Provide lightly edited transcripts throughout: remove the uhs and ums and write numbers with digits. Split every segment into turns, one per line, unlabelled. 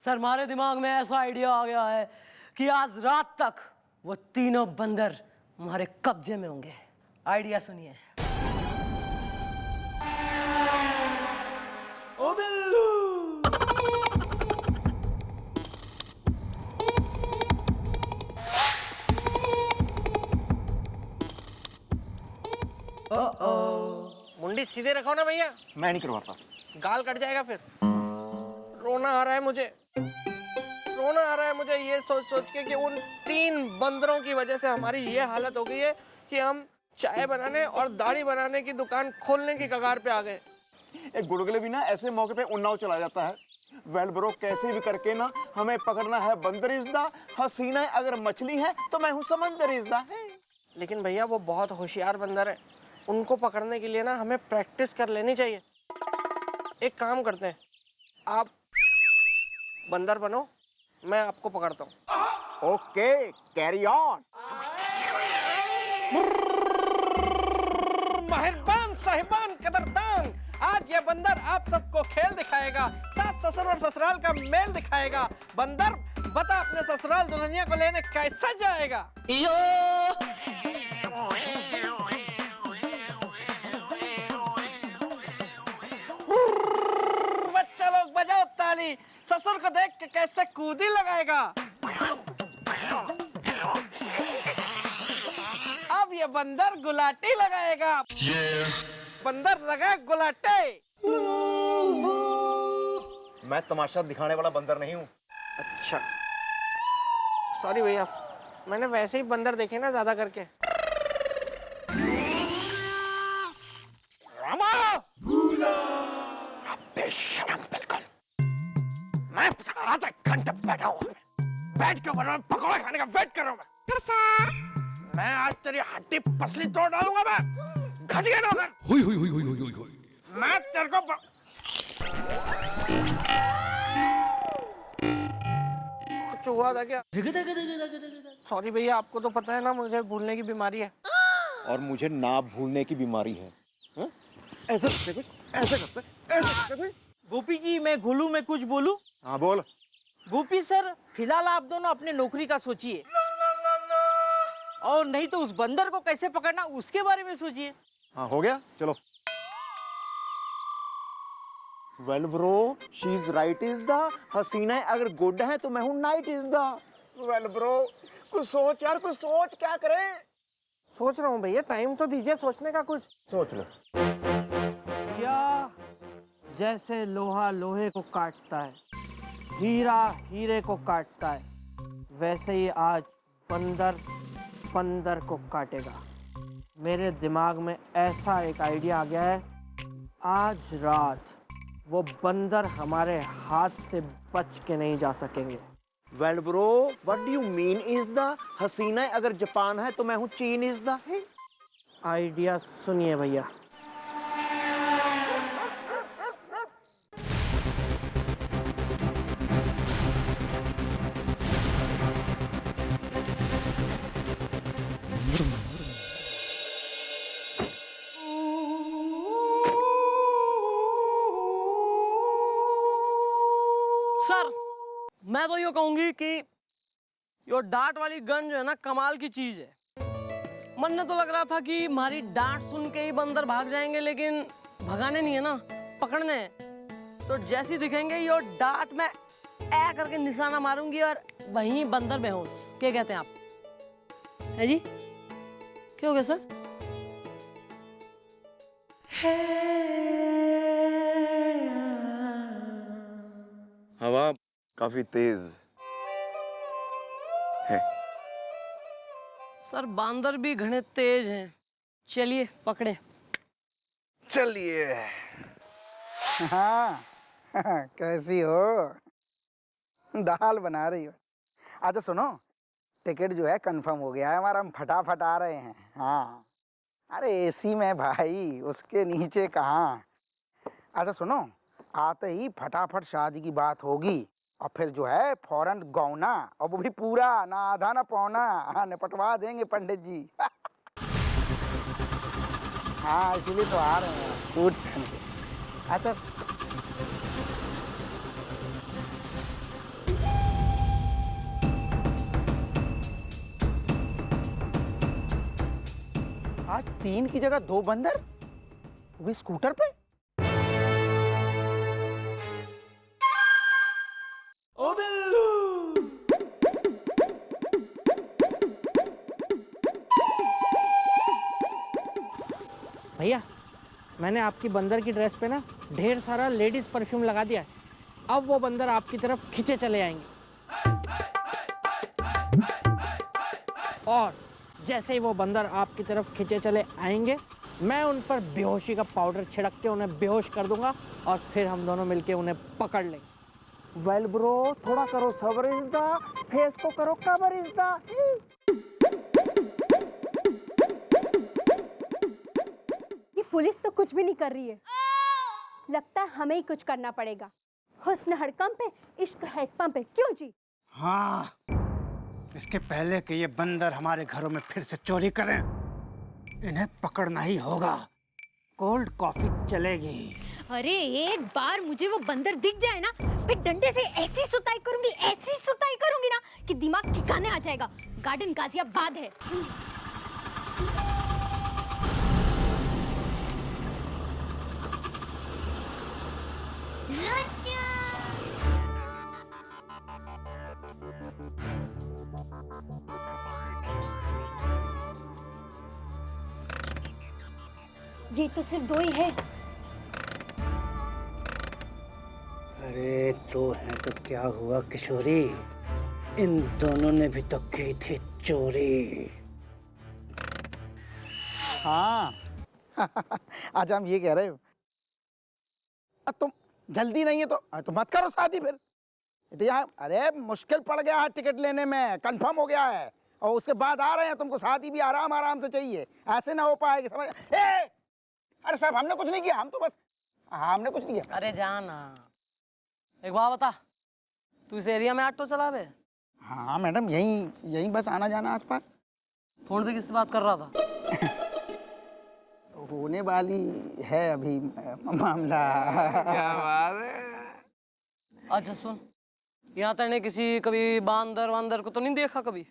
Sir हमारे दिमाग में ऐसा आइडिया आ गया है कि आज रात तक वो तीनों बंदर हमारे कब्जे में होंगे। आइडिया सुनिए। ओ बिल्लू,
मुंडी सीधे रखो ना भैया।
मैं नहीं करवाता।
गाल कट जाएगा फिर। रोना आ रहा है मुझे, रोना आ रहा है मुझे ये सोच सोच के कि उन 3 बंदरों की वजह से हमारी ये हालत हो गई है कि हम चाय बनाने और दाढ़ी बनाने की दुकान खोलने की कगार पे आ गए।
एक गुड़गुले भी ना ऐसे मौके पे उन्नाव चला जाता है। वेल ब्रो, कैसे भी करके ना हमें पकड़ना है बंदर इज़्दा। हसीना है अगर मछली है तो मैं हूँ समंदर इज़्दा है।
लेकिन भैया वो बहुत होशियार बंदर है, उनको पकड़ने के लिए ना हमें प्रैक्टिस कर लेनी चाहिए। एक काम करते हैं, आप बंदर बनो, मैं आपको पकड़ता हूँ।
Okay, carry on.
मेहरबान साहिबान कदरदान, आज ये बंदर आप सबको खेल दिखाएगा, सास ससुर और ससुराल का मेल दिखाएगा। बंदर बता अपने ससुराल दुल्हनिया को लेने कैसा जाएगा? बच्चा लोग बजाओ ताली, ससुर को देख के कैसे कूदी लगाएगा। अब ये बंदर गुलाटी लगाएगा। बंदर लगा गुलाटे।
मैं तमाशा दिखाने वाला बंदर नहीं हूँ।
अच्छा सॉरी भैया, मैंने वैसे ही बंदर देखे ना ज्यादा करके। रामा बेशरम, बिल्कुल मैं आधा घंटा बैठा हुआ, बैठ के बना पकौड़ा खाने का वेट कर रहा हूँ। मैं आज तेरी हड्डी पसली तोड़ डालूंगा। मैं घटिया नौकर। हुई। मैं तेरे को कुछ हुआ था क्या? सॉरी भैया, आपको तो पता है ना मुझे भूलने की बीमारी है।
और मुझे ना भूलने की बीमारी है। ऐसे करते कोई, ऐसे करते, ऐसे करते कोई।
गोपी जी, मैं गोलू में कुछ बोलूं?
हाँ बोल।
गोपी सर, फिलहाल आप दोनों अपने नौकरी का सोचिए, और नहीं तो उस बंदर को कैसे पकड़ना उसके बारे में सोचिए।
हाँ हो गया, चलो। Well bro, she is right is the. हसीना है अगर गुड है तो मैं हूँ night is the. Well bro, कुछ सोच यार, कुछ सोच, क्या करें?
सोच रहा हूँ भैया, टाइम तो दीजिए सोचने का कुछ।
सोच लो।
क्या जैसे लोहा लोहे को काटता है, हीरा हीरे को काटता है, वैसे ही आज बंदर बंदर को काटेगा। मेरे दिमाग में ऐसा एक आइडिया आ गया है, आज रात वो बंदर हमारे हाथ से बच के नहीं जा सकेंगे।
Well bro, what do you mean is the? हसीना है अगर जापान है तो मैं हूँ चीन इज द।
आइडिया सुनिए भैया।
सर मैं तो ये कहूंगी कि यो डांट वाली गन जो है ना कमाल की चीज है। मन में तो लग रहा था कि हमारी डांट सुन के ही बंदर भाग जाएंगे, लेकिन भगाने नहीं है ना, पकड़ने हैं। तो जैसी दिखेंगे यो डांट में ऐ करके निशाना मारूंगी और वहीं बंदर बेहोश। क्या कहते हैं आप? है जी, क्या हो गया सर?
हवा काफी तेज है।
सर बांदर भी घने तेज हैं। चलिए पकड़े।
चलिए।
हाँ कैसी हो? दाल बना रही हो? अच्छा सुनो, टिकट जो है कंफर्म हो गया है हमारा, हम फटाफट आ रहे हैं। हाँ अरे एसी में भाई, उसके नीचे कहाँ। अच्छा सुनो, आते ही फटाफट शादी की बात होगी, और फिर जो है फौरन गौना, और वो भी पूरा, ना आधा ना पौना। हाँ निपटवा देंगे पंडित जी। हाँ इसीलिए तो आ रहे हैं सूट पहन के। अच्छा आज 3 की जगह 2 बंदर, वो भी स्कूटर पे।
ओ बिल्लू।
भैया, मैंने आपकी बंदर की ड्रेस पे ना ढेर सारा लेडीज परफ्यूम लगा दिया है। अब वो बंदर आपकी तरफ खींचे चले आएंगे, और जैसे ही वो बंदर आपकी तरफ खींचे चले आएंगे, मैं उन पर बेहोशी का पाउडर छिड़क के उन्हें बेहोश कर दूंगा, और फिर हम दोनों मिलके उन्हें पकड़ लेंगे।
वेल ब्रो, थोड़ा करो सब्र इज़्दा, फेस को करो कवर इज़्दा।
ये पुलिस तो कुछ भी नहीं कर रही है, लगता है हमें ही कुछ करना पड़ेगा। हुस्न हड़कंप पे, इश्क हैंडपंप पे, क्यों जी?
हाँ, इसके पहले कि ये बंदर हमारे घरों में फिर से चोरी करें, इन्हें पकड़ना ही होगा। कोल्ड कॉफी चलेगी।
अरे एक बार मुझे वो बंदर दिख जाए ना, फिर डंडे से ऐसी सुताई करूंगी ना कि दिमाग ठिकाने आ जाएगा। गार्डन गाजियाबाद है। ये तो सिर्फ 2 ही है।
अरे तो है तो क्या हुआ किशोरी, इन दोनों ने भी तो की थी चोरी।
हाँ आज हम ये कह रहे हो, अब तुम जल्दी नहीं है तो मत करो शादी फिर। तो यहाँ अरे मुश्किल पड़ गया है टिकट लेने में, कंफर्म हो गया है, और उसके बाद आ रहे हैं, तुमको शादी भी आराम आराम से चाहिए, ऐसे ना हो पाएगी, समझ? अरे साहब हमने कुछ नहीं किया, हम तो बस हमने कुछ नहीं किया।
अरे जाना, एक बात बता, तू इस एरिया में ऑटो चलावे?
हाँ मैडम, यहीं बस आना जाना आसपास।
फोन पे किससे बात कर रहा था?
होने वाली है अभी मामला।
क्या बात है।
अच्छा सुन, यहाँ तेने किसी कभी बांदर वांदर को तो नहीं देखा कभी?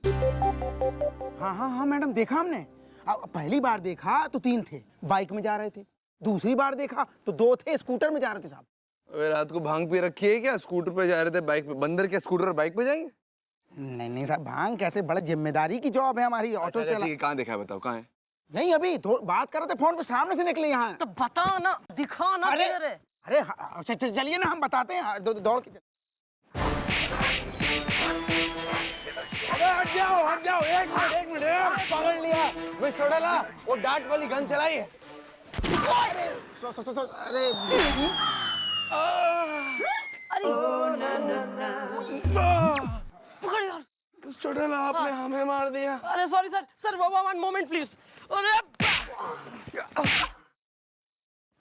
हाँ मैडम, देखा हमने। पहली बार देखा तो 3 थे, बाइक में जा रहे थे। दूसरी बार देखा तो 2 थे, स्कूटर में जा रहे थे साहब।
अबे रात को भांग पी रखी है क्या? स्कूटर पे जा रहे थे, बाइक पे? बंदर के स्कूटर बाइक पे जाएंगे?
नहीं साहब, भांग कैसे, बड़ा जिम्मेदारी की जॉब है हमारी, ऑटो चला।
कहाँ देखा है बताओ, कहाँ है?
यही अभी बात कर रहे थे फोन पे, सामने से निकले यहाँ।
तो बता ना, दिखा ना।
अरे चलिए ना, हम बताते हैं, दौड़ के।
अबे हट जाओ, एक मिनट, पकड़ लिया। मैं छोड़ा, वो डार्ट वाली गन चलाई है।
अरे
पकड़ यार।
छोड़ा, आपने हमें मार दिया।
अरे सॉरी सर, बाबा 1 मोमेंट प्लीज। अरे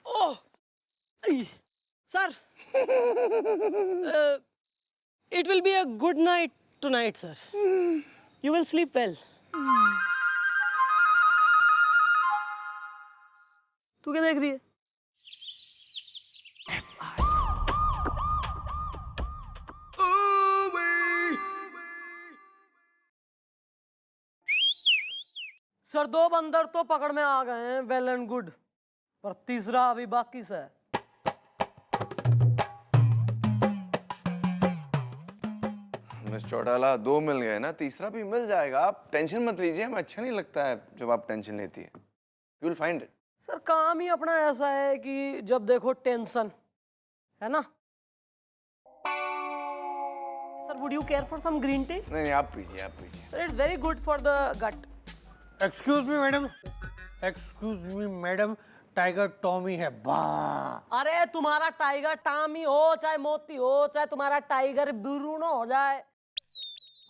oh sir, it will be a good night tonight, sir. You will sleep well. तू क्या देख रही है? सर 2 बंदर तो पकड़ में आ गए हैं, वेल एंड गुड, पर तीसरा अभी बाकी से है।
मिस चौटाला, 2 मिल गए ना, तीसरा भी मिल जाएगा। आप टेंशन मत लीजिए, हमें अच्छा नहीं लगता है जब आप टेंशन लेती है। You will find it.
Sir काम ही अपना ऐसा है कि जब देखो टेंशन है ना। Sir would you care for some green tea?
नहीं, आप पीजिए।
Sir it's very good for the gut.
Excuse me madam, tiger Tommy है। वाह,
अरे तुम्हारा टाइगर टॉमी हो चाहे मोती हो, चाहे तुम्हारा टाइगर ब्रूनो हो जाए,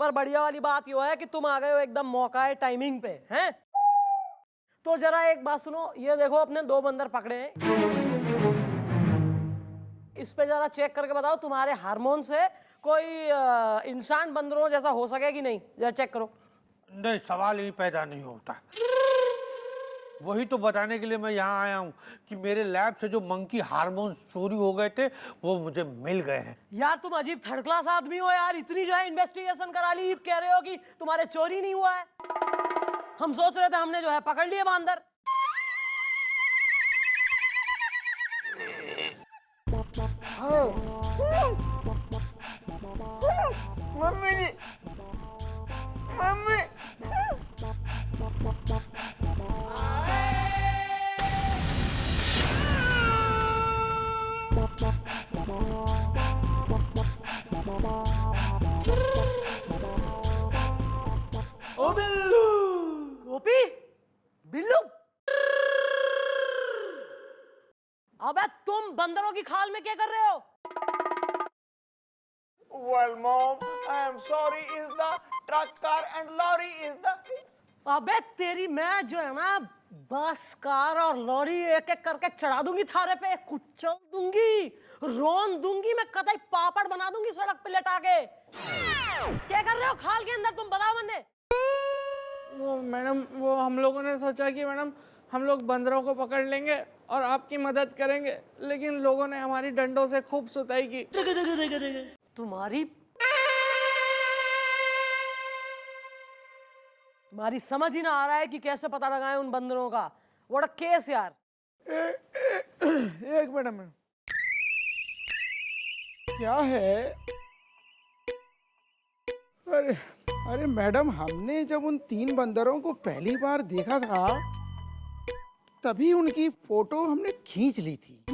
पर बढ़िया वाली बात ये है कि तुम आ गए हो एकदम मौका है, टाइमिंग पे हैं। तो जरा एक बात सुनो, ये देखो अपने 2 बंदर पकड़े हैं, इस पे जरा चेक करके बताओ तुम्हारे हार्मोन से कोई इंसान बंदरों जैसा हो सके कि नहीं, जरा चेक करो।
नहीं, सवाल ही पैदा नहीं होता। वही तो बताने के लिए मैं यहाँ आया हूँ कि मेरे लैब से जो मंकी हार्मोन्स चोरी हो गए थे वो मुझे मिल गए हैं।
यार तुम अजीब 3rd क्लास आदमी हो यार, इतनी जो है इन्वेस्टिगेशन करा ली, कह रहे हो कि तुम्हारे चोरी नहीं हुआ है। हम सोच रहे थे हमने जो है पकड़ लिए बंदर।
मम्मी जी, मम्मी।
ओ बिल्लू, गोपी, बिल्लू। अबे तुम बंदरों की खाल में क्या कर रहे हो?
Well, Mom, I am sorry. Is the truck car and lorry is the.
अबे तेरी मैं जो है ना बस कार और लॉरी एक एक करके चढ़ा दूंगी थारे पे, कुचल दूंगी, रोन दूंगी, मैं कतई पापड़ बना दूंगी सड़क पे लटा के। क्या कर रहे हो खाल के अंदर, तुम बताओ मुझे।
वो मैडम, वो हम लोगों ने सोचा कि मैडम हम लोग बंदरों को पकड़ लेंगे और आपकी मदद करेंगे, लेकिन लोगों ने हमारी डंडों से खूब सुताई की।
तुम्हारी समझ ही ना आ रहा है कि कैसे पता लगाएं उन बंदरों का। व्हाट अ केस यार।
एक मिनट में क्या है? अरे अरे मैडम, हमने जब उन 3 बंदरों को पहली बार देखा था तभी उनकी फोटो हमने खींच ली थी।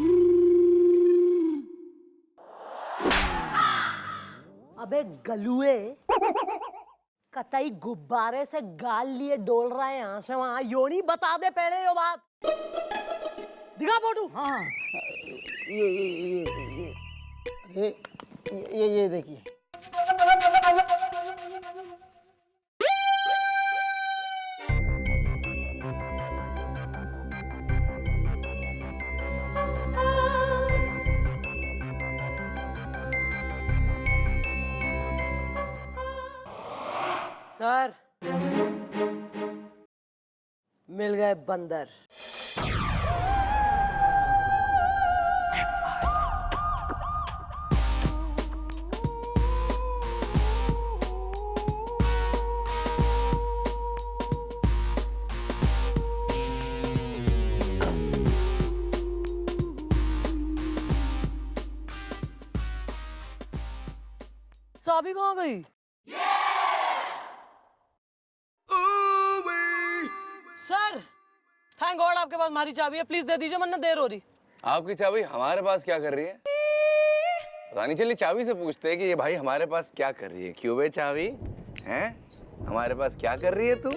अबे गलुए, कतई गुब्बारे से गाल लिए डोल रहा है यहाँ से वहां, यो नहीं बता दे पहले ये बात। दिखा फोटो।
हाँ, ये देखिए।
सर, मिल गए बंदर। चाबी कहाँ गई? सर, थैंक गॉड आपके पास हमारी चाबी है, प्लीज दे दीजिए वरना देर हो रही।
आपकी चाबी हमारे पास क्या कर रही है? पता नहीं, चलिए चाबी से पूछते हैं कि ये भाई हमारे पास क्या कर रही है। क्यों बे चाबी, हैं? हमारे पास क्या कर रही है तू?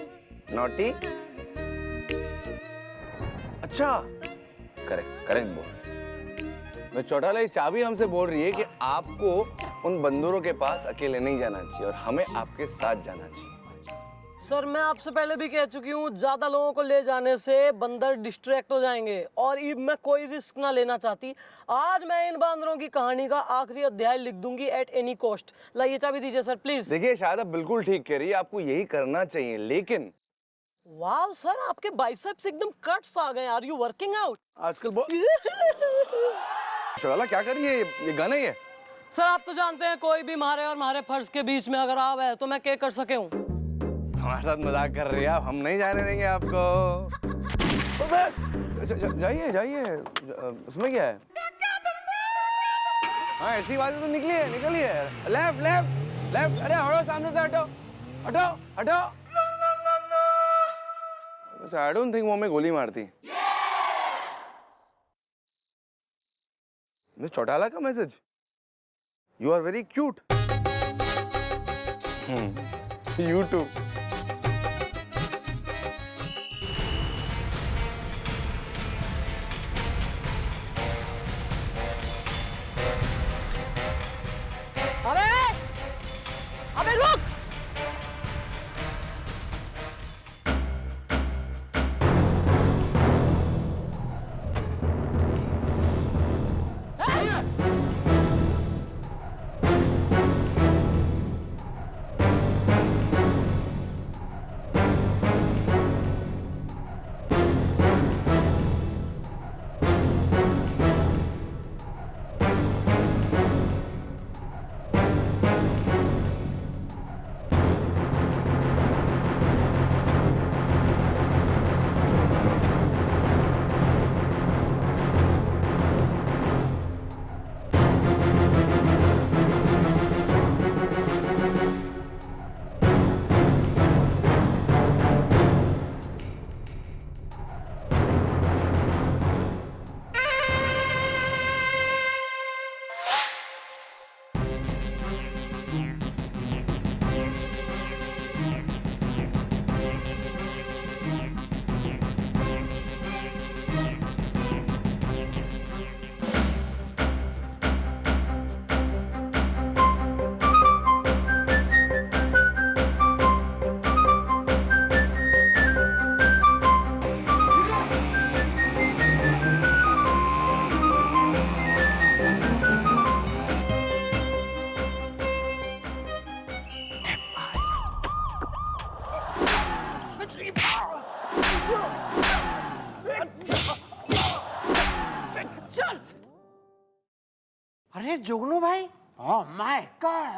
नॉटी? अच्छा, करेक्ट बोल। मैं चौटाला, ये चाबी हमसे बोल रही है कि आपको उन बंदरों के पास अकेले नहीं जाना चाहिए और हमें आपके साथ जाना चाहिए।
सर, मैं आपसे पहले भी कह चुकी हूँ, ज्यादा लोगों को ले जाने से बंदर डिस्ट्रैक्ट हो जाएंगे और मैं कोई रिस्क ना लेना चाहती। आज मैं इन बंदरों की कहानी का आखिरी अध्याय लिख दूंगी एट एनी कॉस्ट। लाइए चाबी दीजिए सर प्लीज।
देखिए, शायद आप बिल्कुल ठीक कह रही है, आपको यही करना चाहिए, लेकिन
वाह सर, आपके बाइसेप्स एकदम कट्स आ गए। Are you working out?
आजकल चौटाला क्या करेंगे? ये गाना ही है।
सर, आप तो जानते हैं कोई भी मारे और मारे फर्ज के बीच में अगर आवे तो मैं क्या कर सके हूँ।
हमारे साथ मजाक कर रही है आप, हम नहीं जाने देंगे आपको। जाइए, उसमें क्या है? हाँ, ऐसी बात है तो निकलिए। लेफ्ट। अरे हटो, सामने से हटो। आई डोंट थिंक वो हमें गोली मारती। मिस चौटाला का message, you are very cute. You too.
अबे रुक!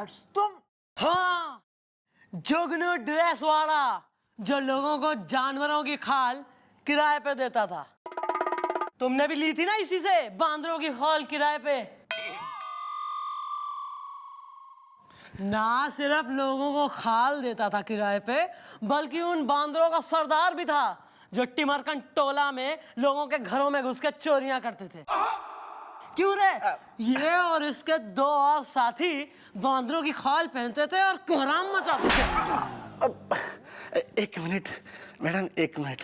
दैट्स तुम?
हाँ, जुगनू ड्रेस वाला जो लोगों को जानवरों की खाल किराए पे देता था। तुमने भी ली थी ना इसी से बांदरों की खाल किराए पे। ना सिर्फ लोगों को खाल देता था किराए पे, बल्कि उन बांदरों का सरदार भी था जो टिमरकन टोला में लोगों के घरों में घुस के चोरियां करते थे। क्यों रे? ये और इसके 2 और साथी बांदरों की खाल पहनते थे और कोहराम मचाते थे।
एक मिनट मैडम, एक मिनट।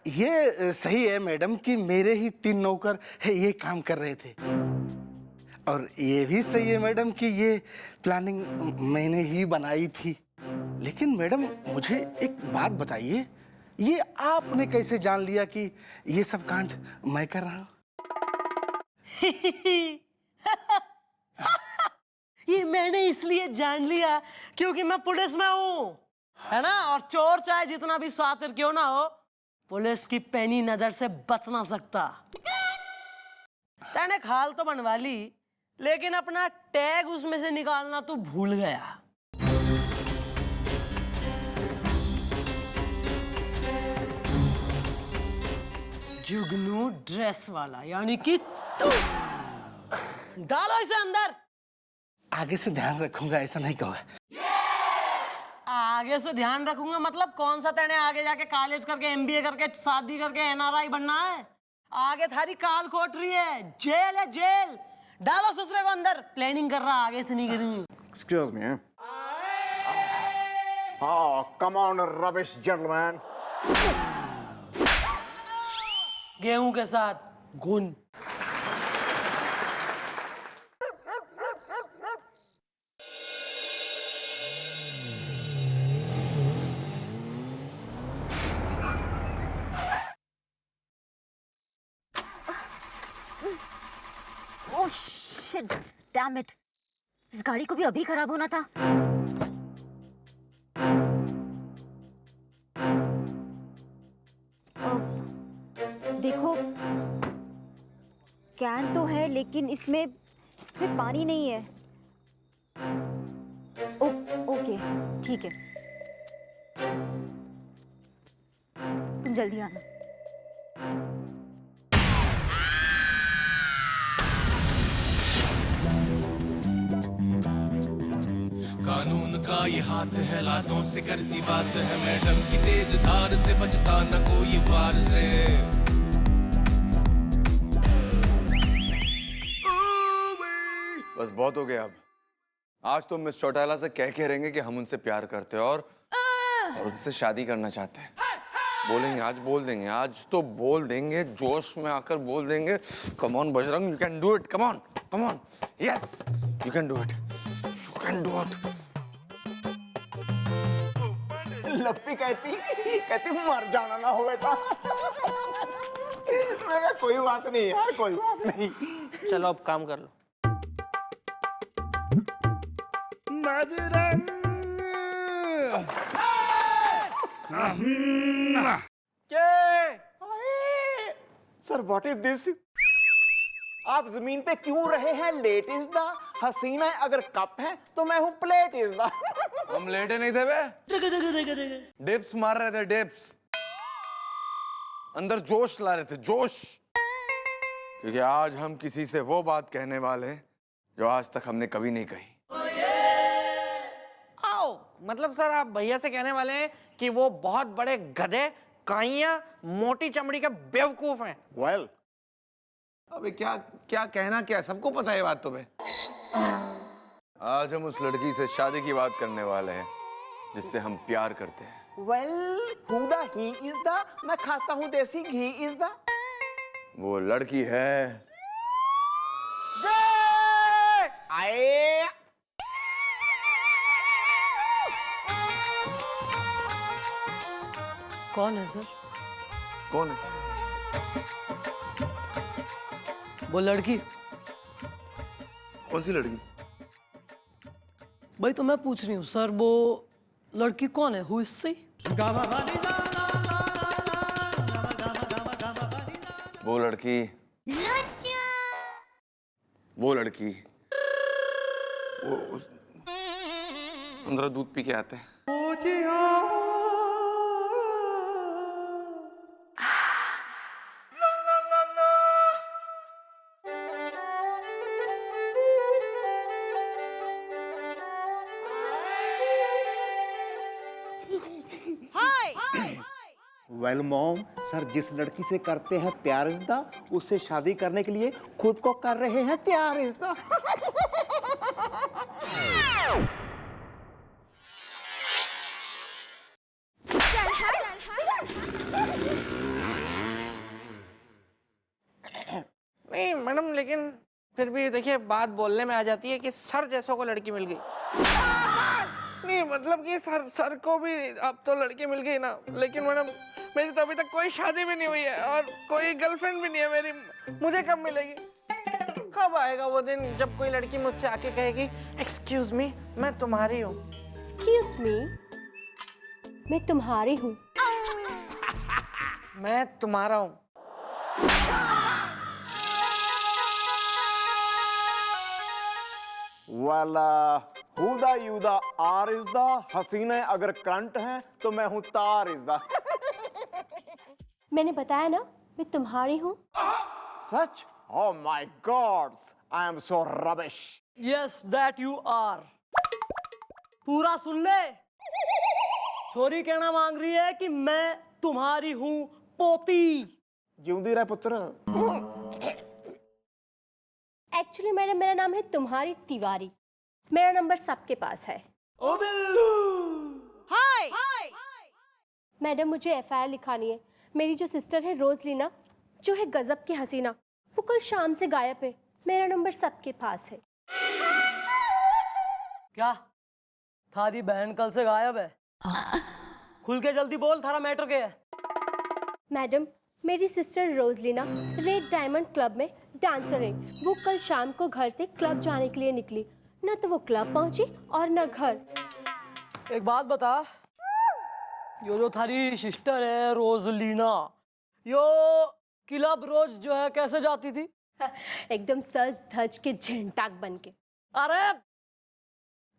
ये सही है मैडम कि मेरे ही 3 नौकर ये काम कर रहे थे, और ये भी सही है मैडम कि ये प्लानिंग मैंने ही बनाई थी। लेकिन मैडम मुझे एक बात बताइए, ये आपने कैसे जान लिया कि ये सब कांड मैं कर रहा हूँ?
ये मैंने इसलिए जान लिया क्योंकि मैं पुलिस में हूँ, है ना? और चोर चाहे जितना भी शातिर क्यों ना हो, पुलिस की पैनी नजर से बच ना सकता। तैने खाल तो बनवा ली, लेकिन अपना टैग उसमें से निकालना तू भूल गया। जुगनू ड्रेस वाला, यानी कि तू। डालो इसे अंदर।
आगे से ध्यान रखूंगा, ऐसा नहीं कहो।
आगे से ध्यान रखूंगा मतलब कौन सा? तेने आगे जाके कॉलेज करके MBA करके शादी करके NRI बनना है? आगे थारी काल कोट रही है, जेल है जेल। डालो ससुरे को अंदर। प्लानिंग कर रहा, आगे से नहीं करूंगी।
Excuse me. Oh, come on, rubbish gentleman.
गेहूं के साथ गुन।
ओह शिट, डैम इट, इस गाड़ी को भी अभी खराब होना था। देखो, कैन तो है लेकिन इसमें पानी नहीं है। ओके, ठीक है, तुम जल्दी आना।
कानून का ये हाथ है, लातों से करती बात है, मैडम की तेज धार से बचता न कोई वार से।
बस बहुत हो गया अब। आज तो मिस चौटाला से कह रहेंगे कि हम उनसे प्यार करते हैं और उनसे शादी करना चाहते हैं। बोलेंगे, आज बोल देंगे, आज तो बोल देंगे, जोश में आकर बोल देंगे। Come on Bajrang, you can do it, come on, come on, yes you can do it, you can do it.
लप्पी कहती मर जाना ना हो बेटा। मैं कहा, कोई बात नहीं यार, कोई बात नहीं।
चलो अब काम कर लो।
Sir what is this? आप जमीन पे क्यों रहे हैं? लेट इज द हसीना अगर कप है तो मैं हूं प्लेट इज द।
हम लेटे नहीं थे बे, डिप्स मार रहे थे, डिप्स। अंदर जोश ला रहे थे, जोश। क्योंकि आज हम किसी से वो बात कहने वाले हैं जो आज तक हमने कभी नहीं कही।
आओ, मतलब सर आप भैया से कहने वाले हैं कि वो बहुत बड़े गधे, काइयां, मोटी चमड़ी के बेवकूफ हैं।
वेल,
अबे क्या क्या कहना, क्या सबको पता है बात तुम्हें। आज हम उस लड़की से शादी की बात करने वाले हैं जिससे हम प्यार करते हैं।
Well, who the he is the? मैं खाता हूं देसी घी इज द।
वो लड़की है
आए।
कौन है सर?
कौन है?
वो लड़की।
कौन सी लड़की?
भाई तो मैं पूछ रही हूँ सर, वो लड़की कौन है? Who is she?
वो लड़की, वो लड़की, जरा दूध पी के आते हैं।
वेल मॉम, सर जिस लड़की से करते हैं प्यार रिश्ता उससे शादी करने के लिए खुद को कर रहे हैं तैयार रिश्ता।
नहीं मैडम, लेकिन फिर भी देखिए बात बोलने में आ जाती है कि सर जैसों को लड़की मिल गई। नहीं मतलब कि सर को भी अब तो लड़की मिल गई ना, लेकिन मैडम मेरी तो अभी तक कोई शादी भी नहीं हुई है और कोई गर्लफ्रेंड भी नहीं है मेरी। मुझे कब मिलेगी? कब आएगा वो दिन जब कोई लड़की मुझसे आके कहेगी एक्सक्यूज मी, मैं तुम्हारी हूँ।
एक्सक्यूज मी, मैं तुम्हारी हूँ।
मैं तुम्हारा हूँ।
वाला हुदा युदा आर इज द हसीना अगर करंट है तो मैं हूँ तार इज द।
मैंने बताया ना मैं तुम्हारी हूँ।
सच? Oh my God, I am so rubbish.
Yes, that you are. पूरा सुन ले। छोरी कहना मांग रही है कि मैं तुम्हारी हूँ पोती।
जिंदी रहे पुत्र।
एक्चुअली मैडम मेरा नाम है तुम्हारी तिवारी। मेरा नंबर सबके पास है।
ओ बिल्लू।
हाय। मैडम मुझे एफआईआर लिखानी है। मेरी जो सिस्टर है रोजलीना, जो है गजब की हसीना, वो कल शाम से गायब है। मेरा नंबर सबके पास है।
क्या थारी बहन कल से गायब है? खुल के जल्दी बोल, थारा मैटर क्या है?
मैडम मेरी सिस्टर रोजलीना रेड डायमंड क्लब में डांसर है। वो कल शाम को घर से क्लब जाने के लिए निकली, न तो वो क्लब पहुंची और न घर।
एक बात बता, यो जो थारी सिस्टर है रोजलीना, यो क्लब रोज जो है कैसे जाती थी?
एकदम सज धज के झंटाक बन के।
अरे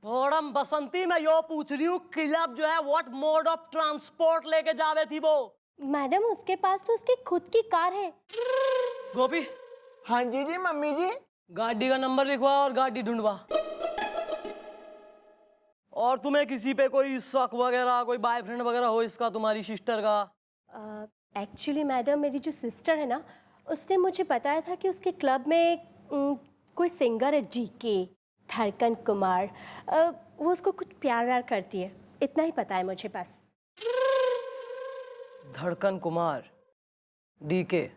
थोड़म बसंती, मैं यो पूछ रही हूँ क्लब जो है व्हाट मोड ऑफ ट्रांसपोर्ट लेके जावे थी वो?
मैडम उसके पास तो उसकी खुद की कार है।
गोपी।
हाँ जी जी मम्मी जी।
गाड़ी का नंबर लिखवा और गाड़ी ढूंढवा। और तुम्हें किसी पे कोई शक वगैरह, कोई बॉयफ्रेंड वगैरह हो इसका, तुम्हारी सिस्टर का?
एक्चुअली मैडम मेरी जो सिस्टर है ना, उसने मुझे बताया था कि उसके क्लब में कोई सिंगर है डीके धड़कन कुमार, वो उसको कुछ प्यार व्यार करती है। इतना ही पता है मुझे बस।
धड़कन कुमार, डीके,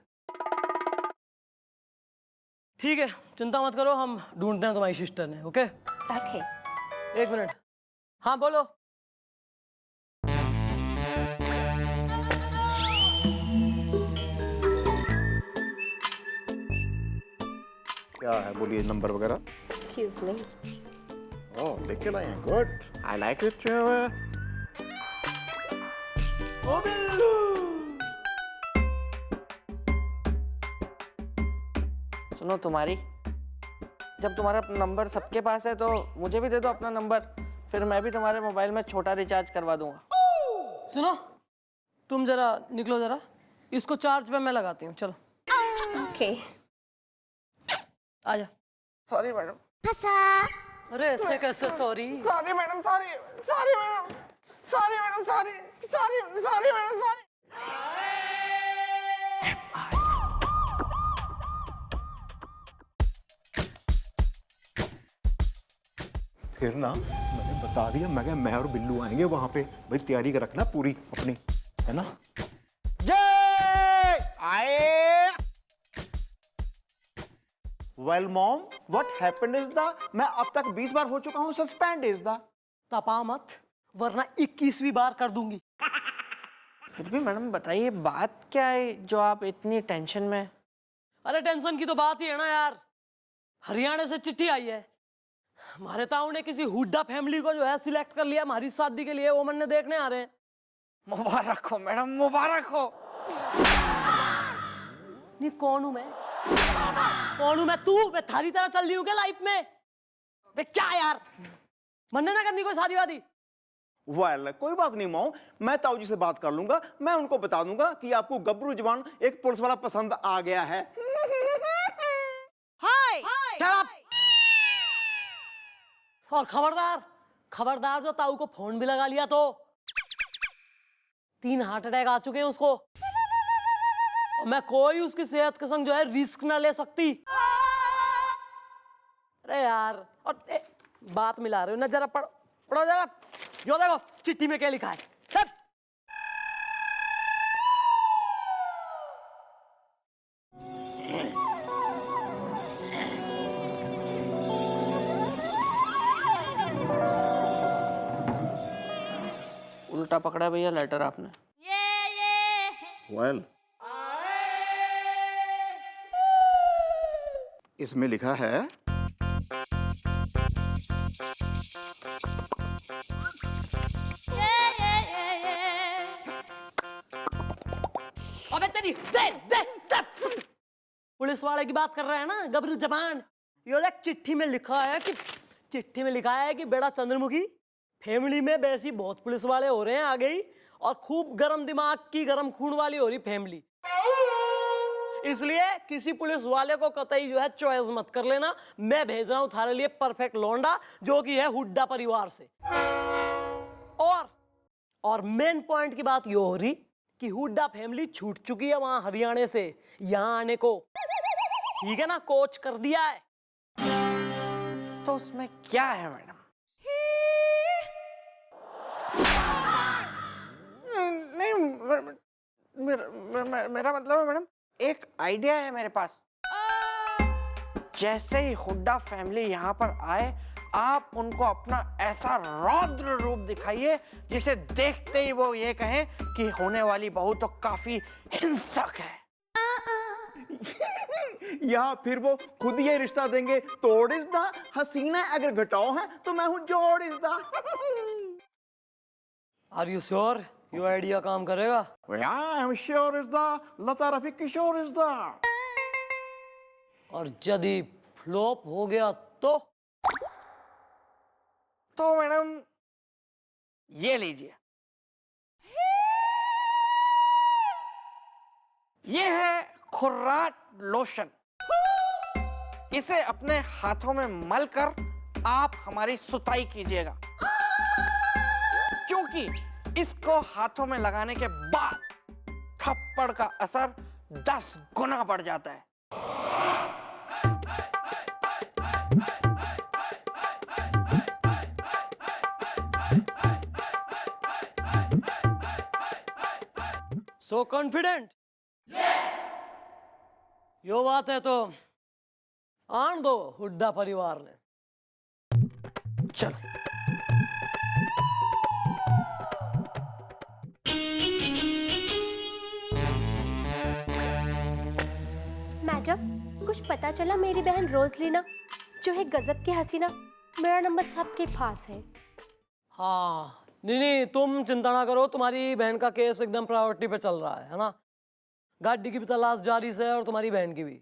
ठीक है चिंता मत करो, हम ढूंढते हैं तुम्हारी सिस्टर ने। Okay
okay.
एक मिनट। हाँ बोलो।
क्या है बोलिए, नंबर वगैरह?
Excuse me.
ओह लिख के लाए हैं, गुड, आई लाइक इट।
ओ बिल्लू। सुनो तुम्हारी, जब तुम्हारा नंबर सबके पास है तो मुझे भी दे दो अपना नंबर, फिर मैं भी तुम्हारे मोबाइल में छोटा रिचार्ज करवा दूंगा।
सुनो तुम जरा निकलो, जरा इसको चार्ज पे मैं लगाती हूँ। चलो
ओके।
आजा।
Sorry madam.
अरे ऐसे कैसे sorry?
Sorry madam, sorry sorry madam, sorry madam, sorry sorry sorry madam, sorry.
फिर ना मैंने बता दिया, मैं और बिल्लू आएंगे वहां पे। भाई तैयारी कर रखना पूरी अपनी, है ना? जय आए। Well mom, what happened is the, मैं अब तक 20 बार हो चुका हूँ सस्पेंड इज द।
तपा मत वरना 21वीं बार कर दूंगी।
फिर भी मैडम बताइए बात क्या है जो आप इतनी टेंशन में?
अरे टेंशन की तो बात ही है ना यार, हरियाणा से चिट्ठी आई है। हमारे ताऊ ने किसी हुड्डा फैमिली को जो है सिलेक्ट कर लिया हमारी शादी के लिए, वो मन देखने आ रहे हैं।
मुबारक हो मैडम, मुबारक हो।
नहीं कौन हूं मैं? कौन हूं मैं? तू मैं थारी तरह चल रही हूँ क्या लाइफ में? क्या यार, मन्ने ना करनी कोई शादी वादी।
वेल कोई बात नहीं माओ, मैं ताऊ जी से बात कर लूंगा, मैं उनको बता दूंगा कि आपको गबरू जवान एक पुलिस वाला पसंद आ गया है।
हाय और खबरदार जो ताऊ को फोन भी लगा लिया तो 3 हार्ट अटैक आ चुके हैं उसको, और मैं कोई उसकी सेहत के संग जो है रिस्क ना ले सकती। अरे यार, और बात मिला रहे हो ना, जरा पढ़ो जरा, यो देखो चिट्ठी में क्या लिखा है। सब
उल्टा पकड़ा भैया लेटर आपने।
वेल इसमें लिखा है
अबे तेरी दे। पुलिस वाले की बात कर रहे हैं ना, गबरू जबान। ये देख चिट्ठी में लिखा है कि बेटा चंद्रमुखी, फैमिली में वैसी बहुत पुलिस वाले हो रहे हैं आ गई, और खूब गरम दिमाग की गरम खून वाली हो रही फैमिली, इसलिए किसी पुलिस वाले को कतई जो है चॉइस मत कर लेना। मैं भेज रहा हूं थारे लिए परफेक्ट लौंडा, जो कि है हुड्डा परिवार से। और मेन पॉइंट की बात ये हो रही कि हुड्डा फैमिली छूट चुकी है वहां हरियाणा से यहां आने को, ठीक है ना, कोच कर दिया है।
तो उसमें क्या है मैडम? नहीं मेरा मतलब है मैडम, एक आइडिया है मेरे पास। जैसे ही हुड्डा फैमिली यहाँ पर आए, आप उनको अपना ऐसा रौद्र रूप दिखाइए जिसे देखते ही वो ये कहें कि होने वाली बहू तो काफी हिंसक है।
या फिर वो खुद ये रिश्ता देंगे तोड़ इसदा, हसीना अगर घटाओ है तो मैं हूं जोड़ इसदा।
आर यू श्योर ये आइडिया काम करेगा?
आई एम श्योर इसदा, लता रफी किशोर इसदा।
और यदि फ्लॉप हो गया
तो मैडम ये लीजिए, ये है खुर्राट लोशन। इसे अपने हाथों में मलकर आप हमारी सुताई कीजिएगा, क्योंकि इसको हाथों में लगाने के बाद थप्पड़ का असर 10 गुना बढ़ जाता है।
So confident? यो बात है तो आन दो हुड्डा परिवार ने।
चलो
मैडम, कुछ पता चला? मेरी बहन रोजलीना जो है गजब की हसीना, मेरा नंबर सबके पास है।
हाँ नहीं तुम चिंता ना करो, तुम्हारी बहन का केस एकदम प्रायोरिटी पे चल रहा है ना। गाड़ी की भी तलाश जारी से और तुम्हारी बहन की भी।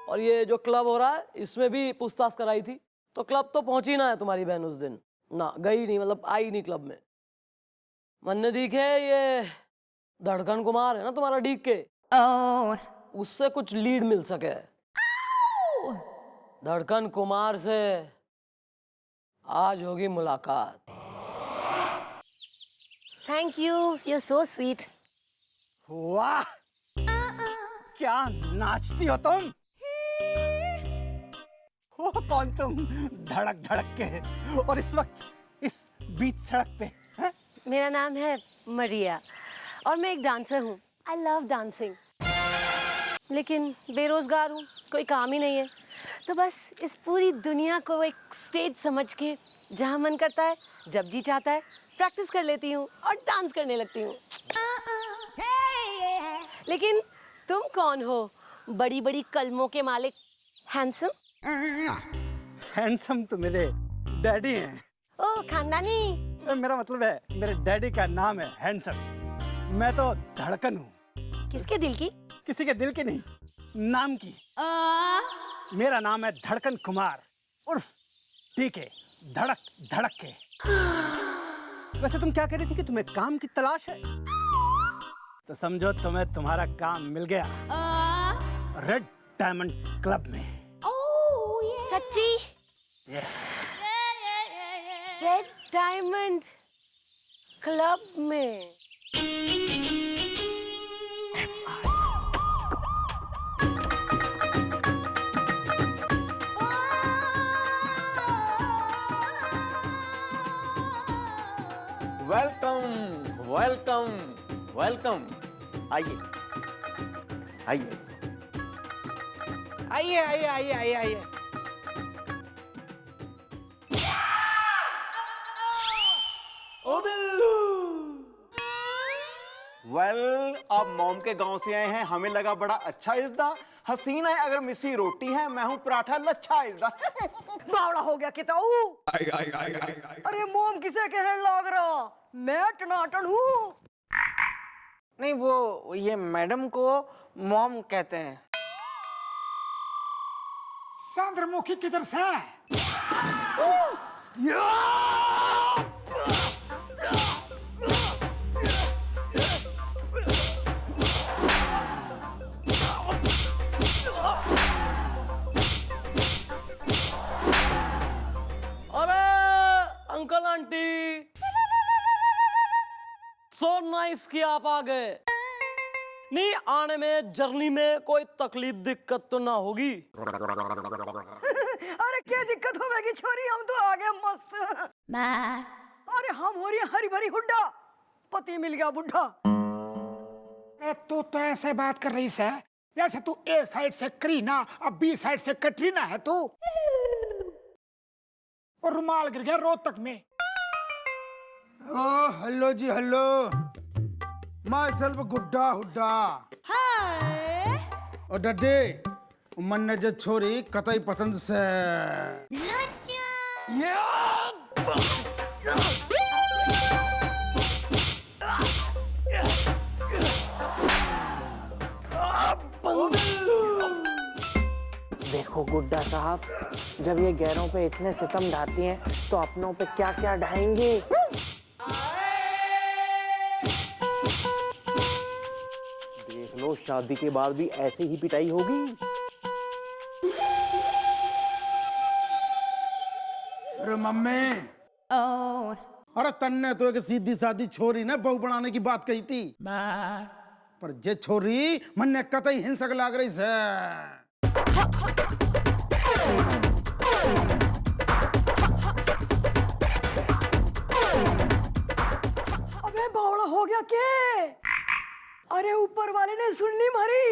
और ये जो क्लब हो रहा है इसमें भी पूछताछ कराई थी, तो क्लब तो पहुंची ना है तुम्हारी बहन उस दिन, ना गई नहीं, मतलब आई नहीं क्लब में। मन्ने दिखे ये धड़कन कुमार है ना तुम्हारा डीक के, उससे कुछ लीड मिल सके। धड़कन कुमार से आज होगी मुलाकात।
Thank you, you so sweet.
वाह, क्या नाचती हो तुम। हो कौन तुम, धड़क धड़क के और इस वक्त इस बीच सड़क पे है?
मेरा नाम है मरिया और मैं एक डांसर हूँ। आई लव डांसिंग, लेकिन बेरोजगार हूँ, कोई काम ही नहीं है, तो बस इस पूरी दुनिया को एक स्टेज समझ के जहाँ मन करता है, जब जी चाहता है, प्रैक्टिस कर लेती हूँ और डांस करने लगती हूँ। लेकिन तुम कौन हो, बड़ी बड़ी कलमों के मालिक? हैंडसम?
हैंडसम तो मेरे डैडी हैं।
ओह खानदानी।
मेरा मतलब है मेरे डैडी का नाम है हैंडसम, मैं तो धड़कन हूँ।
किसके दिल की?
किसी के दिल की नहीं, नाम की। मेरा नाम है धड़कन कुमार उर्फ डीके, धड़क धड़क के। वैसे तुम क्या कह रही थी कि तुम्हें काम की तलाश है? तो समझो तुम्हें तुम्हारा काम मिल गया, रेड डायमंड क्लब में।
सच्ची?
यस।
रेड डायमंड क्लब में।
Welcome welcome welcome. आइए आइए।
आइए आइए आइए आइए आइए।
वेल, आप मॉम के गांव से आए हैं, हमें लगा बड़ा अच्छा इज़्दा। हसीना है अगर मिसी रोटी है, मैं हूँ पराठा लच्छा इज़्दा।
बावड़ा हो गया किताऊ। अरे मोम किसे कहने लग रहा, मैं टनाटन हूँ।
नहीं, वो ये मैडम को मॉम कहते हैं।
चंद्रमुखी किधर से?
अरे अंकल आंटी, सो नाइस कि आप आ गए। नहीं, आने में जर्नी में कोई तकलीफ दिक्कत तो ना होगी? अरे क्या दिक्कत होगी छोरी, हम तो आ गए मस्त। अरे हम हो रही है हरी भरी हुड्डा, पति मिल गया बुढ़ा।
तू तो ऐसे बात कर रही है जैसे तू ए साइड से करीना और बी साइड से कटरीना है तू। और रुमाल गिर गया रोहतक में।
ओ हेलो जी hello, myself Gudda Hooda. और डड्डे मन जो छोरी कतई पसंद से।
देखो गुड्डा साहब, जब ये गैरों पे इतने सितम ढाती हैं तो अपनों पे क्या क्या ढाएंगे।
देख लो, शादी के बाद भी ऐसे ही पिटाई होगी।
अरे मम्मी, अरे तन्ने तो एक सीधी सादी छोरी ने बहू बनाने की बात कही थी, पर जे छोरी मन ने कतई हिंसक लाग रही से।
अबे बावड़ा हो गया के? अरे ऊपर वाले ने सुन ली मारी।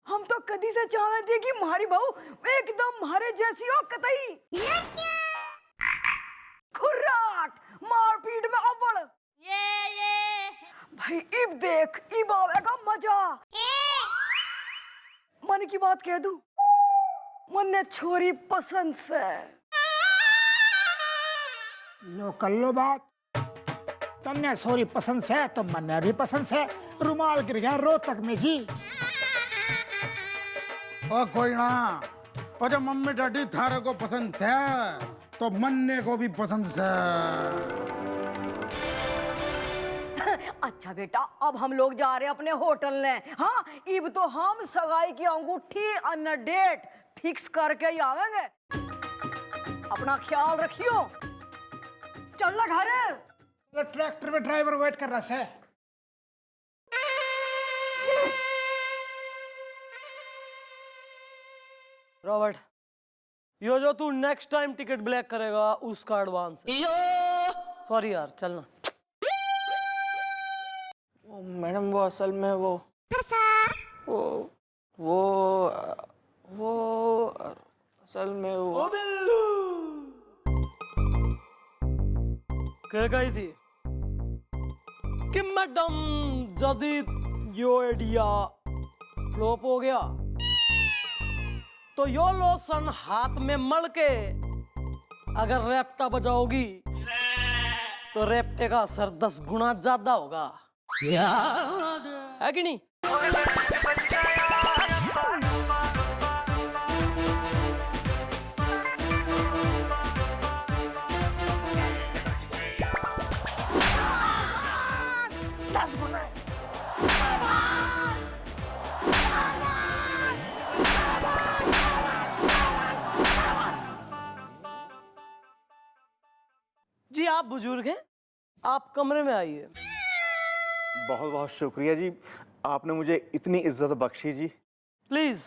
हम तो कदी से चाहते थे कि मारी बहू एकदम मारे जैसी हो, कतई खुर्राट मारपीट में अव्वल। भाई इब देख, इब आवेगा मजा। मन की बात कह दूं, मन ने छोरी पसंद से।
लो कर लो बात, तन्ने छोरी पसंद से तो मन्ने भी पसंद से। रुमाल गिर गया रोहतक में जी।
ओ कोई ना, और जब मम्मी डैडी थारे को पसंद से तो मन्ने को भी पसंद से।
अच्छा बेटा, अब हम लोग जा रहे हैं अपने होटल में। हाँ, इब तो हम सगाई की अंगूठी अन्य डेट फिक्स करके ही आवेंगे। अपना ख्याल रखियो। चल घर।
ट्रैक्टर में ड्राइवर वेट कर रहा है।
रॉबर्ट, यो जो तू नेक्स्ट टाइम टिकट ब्लैक करेगा उसका एडवांस। सॉरी यार, चलना।
मैडम वो असल में वो असल में वो
कह गई थी कि मैडम जदी यो आइडिया फ्लॉप हो गया तो यो लोशन हाथ में मल के अगर रेप्टा बजाओगी तो रेप्टे का असर 10 गुना ज्यादा होगा, है कि नहीं? आप बुजुर्ग हैं, आप कमरे में आइए।
बहुत बहुत शुक्रिया जी, आपने मुझे इतनी इज्जत बख्शी जी।
प्लीज।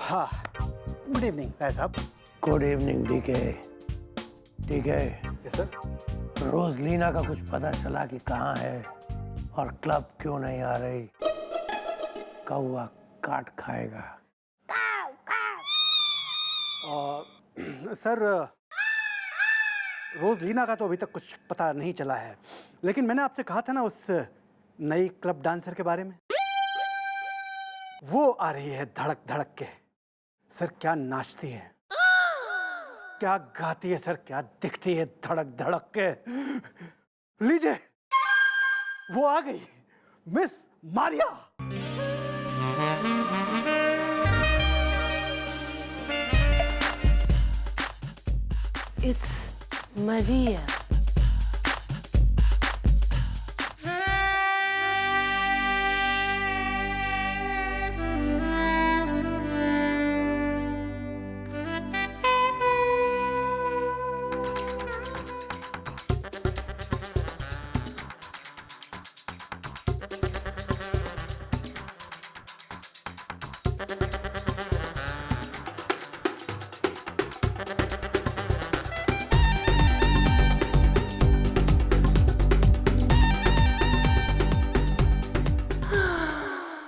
हाँ, गुड इवनिंग राय साहब।
Good evening DK. ठीक है,
यस सर।
रोजलीना का कुछ पता चला कि कहाँ है और क्लब क्यों नहीं आ रही? कौवा काट खाएगा।
सर, रोजलीना का तो अभी तक कुछ पता नहीं चला है, लेकिन मैंने आपसे कहा था ना उस नई क्लब डांसर के बारे में, वो आ रही है धड़क धड़क के। सर क्या नाचती है, क्या गाती है सर, क्या दिखती है धड़क धड़क के। लीजिए, वो आ गई, miss Maria.
It's Maria.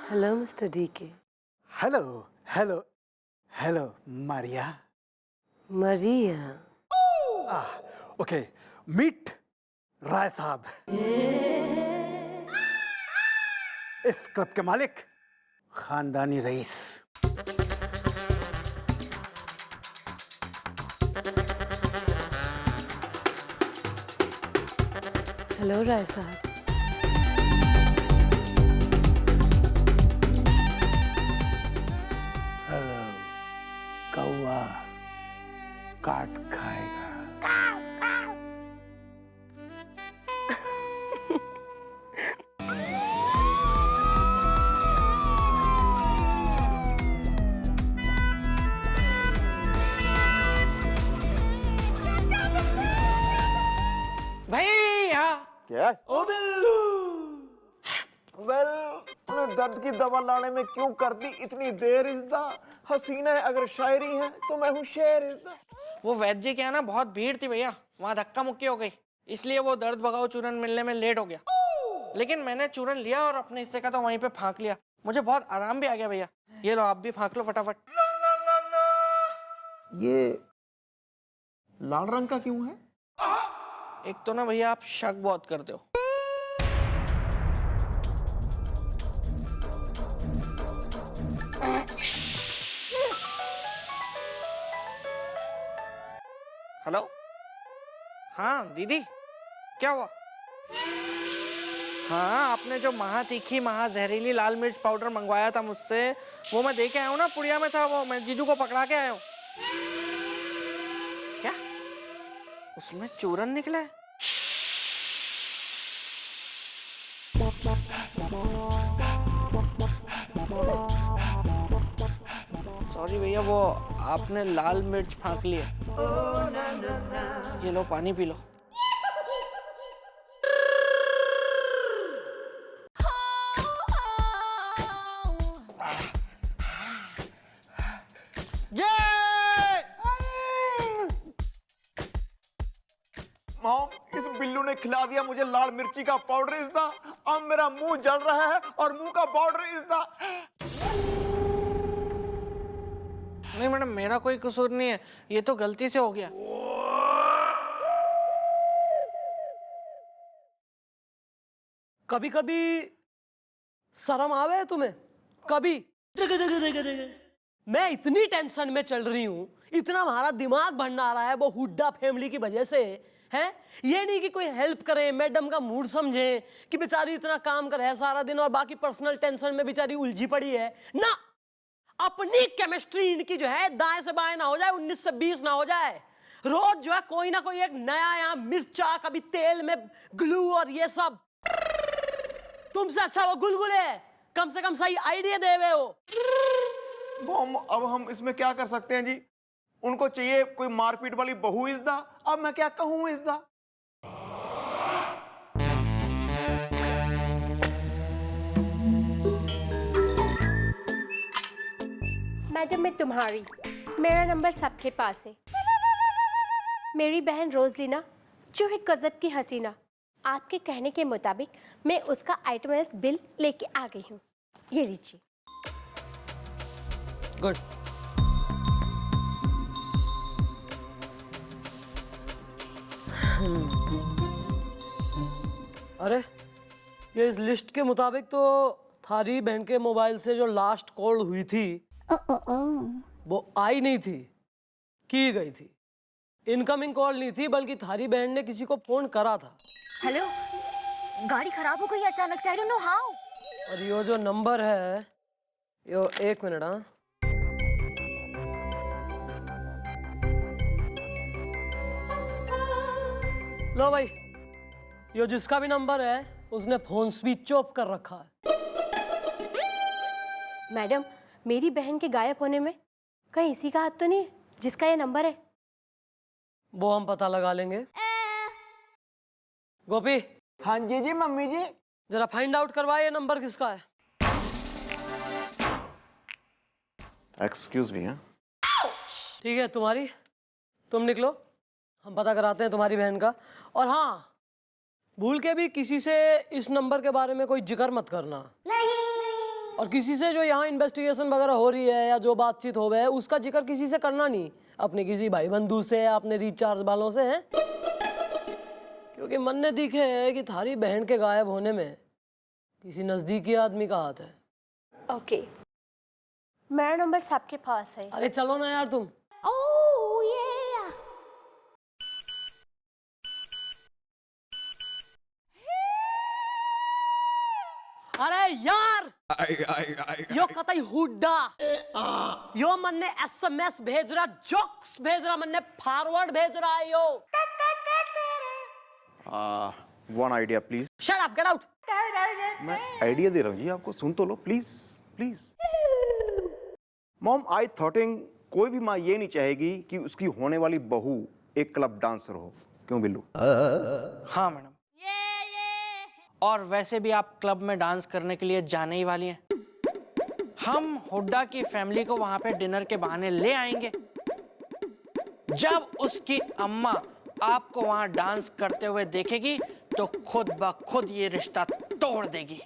Hello, Mr. DK.
Hello hello hello Maria.
Maria.
Okay, meet Rai Sahab, इस क्लब के मालिक, खानदानी रईस।
Hello, Rai Sahab.
हेलो, कौवा काट खाएगा।
भैया।
क्या?
ओ बिल्लू।
वेल, तूने दर्द की दवा लाने में क्यों कर दी इतनी देर? इज़्दा हसीना है, अगर शायरी है तो मैं हूँ शेर। इज़्दा
वो वैद्य जी के यहाँ ना बहुत भीड़ थी भैया, वहाँ धक्का मुक्की हो गई, इसलिए वो दर्द भगाओ चूरन मिलने में लेट हो गया। लेकिन मैंने चूरन लिया और अपने हिस्से का तो वहीं पे फाँक लिया, मुझे बहुत आराम भी आ गया भैया। ये लो, आप भी फाँक लो फटाफट।
ये लाल रंग का क्यों है?
एक तो ना भैया आप शक बहुत करते हो। हेलो, हाँ दीदी, क्या हुआ? हाँ, आपने जो महातीखी महाजहरीली लाल मिर्च पाउडर मंगवाया था मुझसे, वो मैं दे के आया हूँ ना, पुड़िया में था वो, मैं जीजू को पकड़ा के आया हूँ। क्या उसमें चूरन निकला है? सॉरी भैया, वो आपने लाल मिर्च फाँक लिया। ये लो, पानी पी लो।
मॉम, इस बिल्लू ने खिला दिया मुझे लाल मिर्ची का पाउडर। इज़्दा अब मेरा मुंह जल रहा है और मुंह का पाउडर। इज़्दा
नहीं मैडम, मेरा कोई कसूर नहीं है, ये तो गलती से हो गया।
कभी कभी शर्म आवे है तुम्हें? कभी मैं इतनी टेंशन में चल रही हूँ, इतना हमारा दिमाग भंडा रहा है वो हुड्डा फैमिली की वजह से, है? ये नहीं कि कोई हेल्प करे, मैडम का मूड समझे कि बेचारी इतना काम कर है सारा दिन और बाकी पर्सनल टेंशन में बेचारी उलझी पड़ी है ना। अपनी केमिस्ट्री इनकी जो है दाएं से बाएं ना हो जाए, 19 से 20 ना हो जाए। रोज जो है कोई ना कोई एक नया यहाँ मिर्चा, कभी तेल में ग्लू और ये सब। तुमसे अच्छा वो गुलगुले कम से कम सही आइडिया दे हुए हो।
मॉम अब हम इसमें क्या कर सकते हैं जी? उनको चाहिए कोई मारपीट वाली बहू इज़दा, अब मैं क्या कहूँ इज़दा?
मैडम मैं तुम्हारी, मेरा नंबर सबके पास है। मेरी बहन रोजलीना जो है गजब की हसीना, आपके कहने के मुताबिक मैं उसका आइटमेस बिल लेके आ गई हूँ, ये लीजिए।
गुड। अरे ये इस लिस्ट के मुताबिक तो थारी बहन के मोबाइल से जो लास्ट कॉल हुई थी वो आई नहीं थी, की गई थी। इनकमिंग कॉल नहीं थी बल्कि थारी बहन ने किसी को फोन करा था।
हेलो, गाड़ी खराब हो गई अचानक से, आई डोंट नो हाउ।
और ये जो नंबर है यो, एक मिनट। हाँ लो भाई, यो जिसका भी नंबर है उसने फोन स्विच ऑफ कर रखा है।
मैडम मेरी बहन के गायब होने में कहीं इसी का हाथ तो नहीं जिसका ये नंबर है?
वो हम पता लगा लेंगे। गोपी।
हाँ जी जी मम्मी जी।
जरा फाइंड आउट करवाए ये नंबर किसका है।
Excuse me. हाँ
ठीक है, तुम्हारी, तुम निकलो, हम पता कराते हैं तुम्हारी बहन का। और हाँ, भूल के भी किसी से इस नंबर के बारे में कोई जिक्र मत करना। और किसी से जो यहाँ इन्वेस्टिगेशन वगैरह हो रही है या जो बातचीत हो रही है उसका जिक्र किसी से करना नहीं, अपने किसी भाई बंधु से या अपने रिचार्ज वालों से हैं। क्योंकि मन ने दिखे है कि थारी बहन के गायब होने में किसी नजदीकी आदमी का हाथ है।
ओके, मेरा नंबर सबके पास है।
अरे चलो ना यार तुम।
ओह ये
अरे यार यो कतई हुड्डा यो मन ने SMS भेज रहा, जोक्स भेज रहा, मन ने फॉरवर्ड भेज रहा है यो।
One idea please.
Shut up, get out.
मैं आइडिया दे रहा हूँ जी आपको, सुन तो लो please please. Mom I thinking कोई भी माँ ये नहीं चाहेगी कि उसकी होने वाली बहू एक क्लब डांसर हो, क्यों बिल्लू?
हाँ मैडम, और वैसे भी आप क्लब में डांस करने के लिए जाने ही वाली हैं। हम हुड्डा की फैमिली को वहां पे डिनर के बहाने ले आएंगे। जब उसकी अम्मा आपको वहां डांस करते हुए देखेगी तो खुद ब खुद ये रिश्ता तोड़ देगी।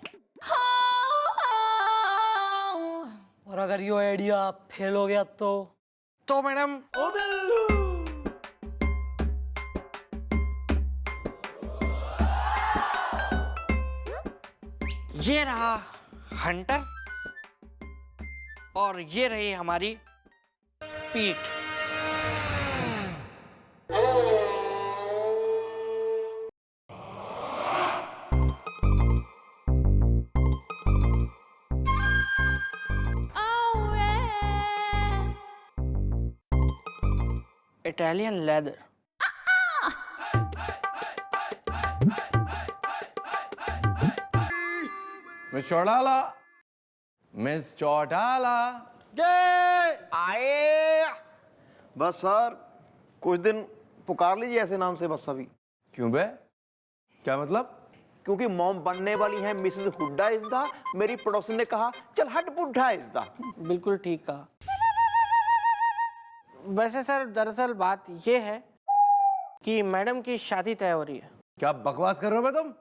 और अगर यो आइडिया फेल हो गया तो
मैडम ये रहा हंटर और ये रही हमारी पीठ। Italian leather.
Miss Chautala, miss Chautala
आए। बस सर कुछ दिन पुकार लीजिए ऐसे नाम से बस अभी।
क्यों बे, क्या मतलब?
क्योंकि मॉम बनने वाली है मिसेस हुड्डा इज़दा। मेरी पड़ोसन ने कहा चल हट बुढ़ा इज़दा।
बिल्कुल ठीक कहा। वैसे सर दरअसल बात ये है कि मैडम की शादी तय हो रही है।
क्या बकवास कर रहे हो बे तुम?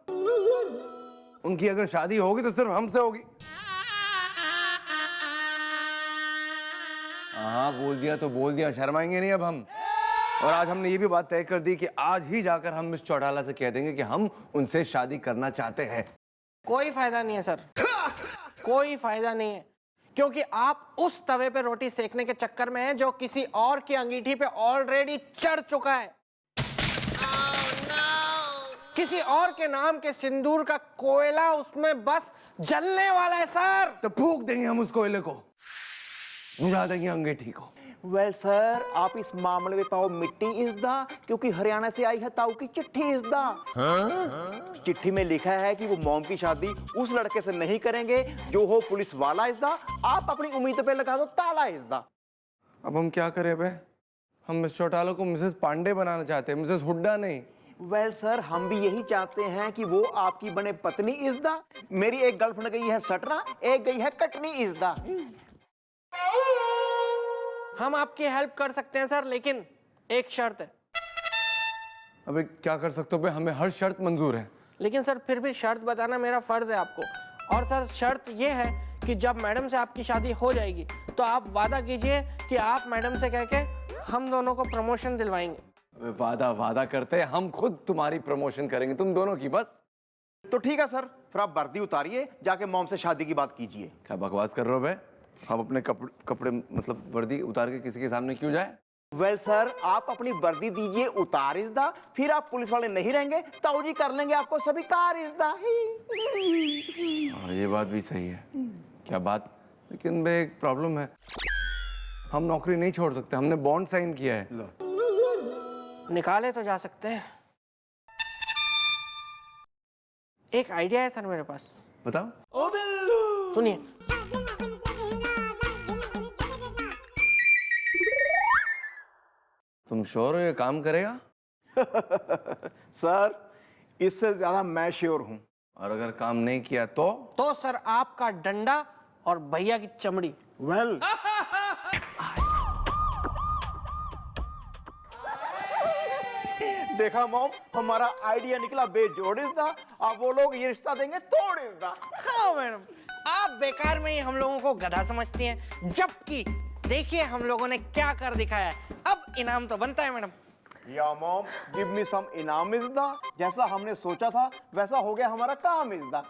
उनकी अगर शादी होगी तो सिर्फ हमसे होगी। हाँ बोल दिया तो बोल दिया, शर्माएंगे नहीं अब हम। और आज हमने ये भी बात तय कर दी कि आज ही जाकर हम मिस चौटाला से कह देंगे कि हम उनसे शादी करना चाहते हैं।
कोई फायदा नहीं है सर, कोई फायदा नहीं है, क्योंकि आप उस तवे पे रोटी सेकने के चक्कर में हैं जो किसी और की अंगीठी पे ऑलरेडी चढ़ चुका है। किसी और के नाम के सिंदूर का कोयला उसमें बस जलने वाला है सर।
तो फूक देंगे हम उस कोयले को, उड़ा देंगे अंगीठी को।
वेल सर, आप इस मामले में पाओ मिट्टी इस दा, क्योंकि हरियाणा से आई है ताऊ की चिट्ठी इस दा। चिट्ठी में लिखा है कि वो मॉम की शादी उस लड़के से नहीं करेंगे जो हो पुलिस वाला इस दा। आप अपनी उम्मीद पे लगा दो ताला इस दा।
अब हम क्या करें बे? हम मिस चौटाला को मिसेस पांडे बनाना चाहते हैं, मिसेस हुड्डा नहीं।
वेल सर, हम भी यही चाहते हैं कि वो आपकी बने पत्नी इस दा। मेरी एक गर्लफ्रेंड गई है सटना, एक गई है कटनी इस दा।
हम आपकी हेल्प कर सकते हैं सर, लेकिन एक शर्त है।
अबे क्या कर सकते हो बे? हमें हर शर्त मंजूर है।
लेकिन सर फिर भी शर्त बताना मेरा फर्ज है आपको। और सर शर्त ये है कि जब मैडम से आपकी शादी हो जाएगी तो आप वादा कीजिए कि आप मैडम से कह के हम दोनों को प्रमोशन दिलवाएंगे।
अबे वादा करते हैं, हम खुद तुम्हारी प्रमोशन करेंगे, तुम दोनों की बस।
तो ठीक है सर, फिर आप वर्दी उतारिए, जाके मॉम से शादी की बात कीजिए।
क्या बकवास कर रहे हो बे? हम अपने कपड़े मतलब वर्दी उतार के किसी के सामने क्यों जाए?
वेल सर, आप अपनी वर्दी दीजिए उतार इस दा, फिर आप पुलिस वाले नहीं रहेंगे, ताऊ जी कर लेंगे आपको सभी कार इस दा।
ये बात भी सही है। क्या बात? लेकिन बे एक प्रॉब्लम है, हम नौकरी नहीं छोड़ सकते, हमने बॉन्ड साइन किया है।
निकाले तो जा सकते हैं। एक आइडिया है सर मेरे पास।
बताओ।
सुनिए।
तुम श्योर हो ये काम करेगा?
सर, इससे ज्यादा मैं श्योर हूं।
और अगर काम नहीं किया तो
सर आपका डंडा और भैया की चमड़ी।
वेल देखा मॉम, हमारा आइडिया निकला बेजोड़ इस दा। अब वो लोग ये रिश्ता देंगे तोड़ इस दा।
हाँ मैडम, आप बेकार में ही हम लोगों को गधा समझती हैं, जबकि देखिए हम लोगों ने क्या कर दिखाया है। अब इनाम तो बनता है मैडम।
या मॉम, गिव मी सम इनाम इस दा। जैसा हमने सोचा था वैसा हो गया हमारा काम इस दा।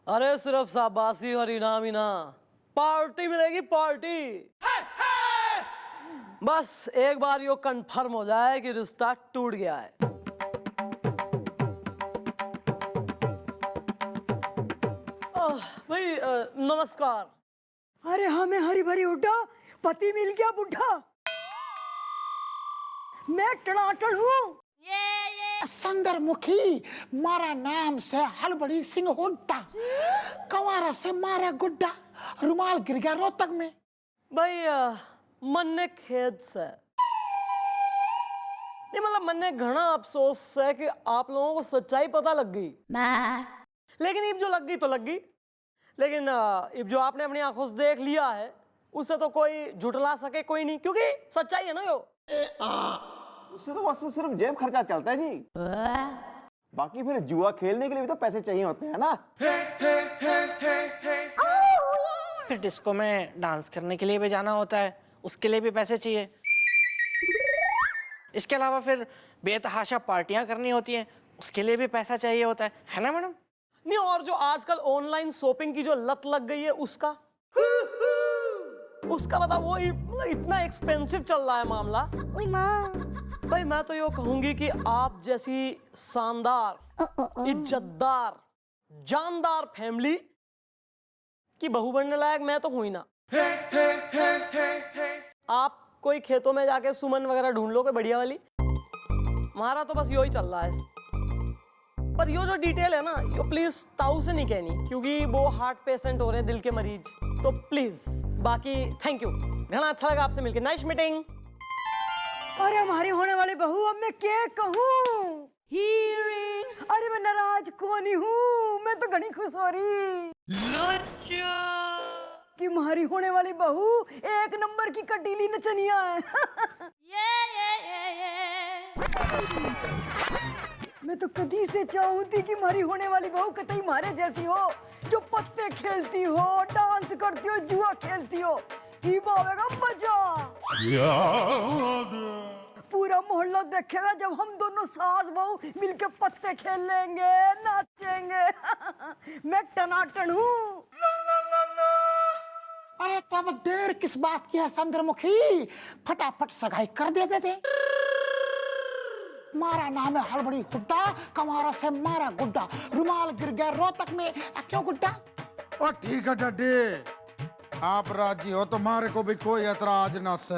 अरे सिर्फ शाबाशी और इनाम ही ना, पार्टी मिलेगी पार्टी। बस एक बार यो कंफर्म हो जाए कि रिश्ता टूट गया है। भाई नमस्कार।
अरे हमें हरी भरी उठा, पति मिल गया बुढ़ा। मैं टनाटन हूँ।
संदरमुखी मारा नाम से हड़बड़ी सिंह होता, कंवारा से मारा गुड्डा, रुमाल गिर गया रोहतक में।
भाई मन ने खेद से नहीं, मतलब मन ने घना अफसोस है कि आप लोगों को सच्चाई पता लग गई। लेकिन इब जो लग गई तो लग गई, लेकिन इब जो आपने अपनी आंखों से देख लिया है उससे तो कोई झुठला सके कोई नहीं, क्योंकि सच्चाई है ना यो।
उससे तो बस सिर्फ जेब खर्चा चलता है जी, बाकी फिर जुआ खेलने के लिए भी तो पैसे चाहिए होते हैं ना।
फिर डिस्को में डांस करने के लिए भी जाना होता है, उसके लिए भी पैसे चाहिए। इसके अलावा फिर बेतहाशा पार्टियां करनी होती हैं, उसके लिए भी पैसा चाहिए होता है ना मैडम?
नहीं, और जो आजकल ऑनलाइन शॉपिंग की जो लत लग गई है उसका मतलब वो इतना एक्सपेंसिव चल रहा है मामला। भाई मैं तो ये कहूंगी कि आप जैसी शानदार, इज्जतदार, जानदार फैमिली की बहू बनने लायक मैं तो हूं ही ना। आप कोई खेतों में जाके सुमन वगैरह ढूंढ लो कोई बढ़िया वाली। हमारा तो बस यो ही चल रहा है। पर यो जो डिटेल है ना, यो प्लीज ताऊ से नहीं कहनी, क्योंकि वो हार्ट पेशेंट हो रहे हैं, दिल के मरीज। तो प्लीज, बाकी थैंक यू, घना अच्छा लगा आपसे मिलकर। Nice meeting.
अरे हमारी होने वाली बहू, अब मैं क्या कहूँ? अरे मैं नाराज कौन ही हूँ, मैं तो घनी खुश हो रही कि हमारी होने वाली बहू एक नंबर की कटीली नचनिया है। मैं तो कभी से चाहती कि हमारी होने वाली बहू कतई मारे जैसी हो, जो पत्ते खेलती हो, डांस करती हो, जुआ खेलती हो। ही बावेगा मजा, पूरा मोहल्ला देखेगा जब हम दोनों सास बहू मिलके पत्ते खेल लेंगे, नाचेंगे। मैं टनाटन हूँ।
अरे तो अब देर किस बात की है संदरमुखी, फटाफट सगाई कर देते थे। मारा नाम है हड़बड़ी हुड्डा, कमारा से मारा गुड्डा, रुमाल गिर गया रोहतक में, क्यों गुड्डा?
और ठीक है डड्डी, आप राजी हो तुम्हारे को भी कोई एतराज न से।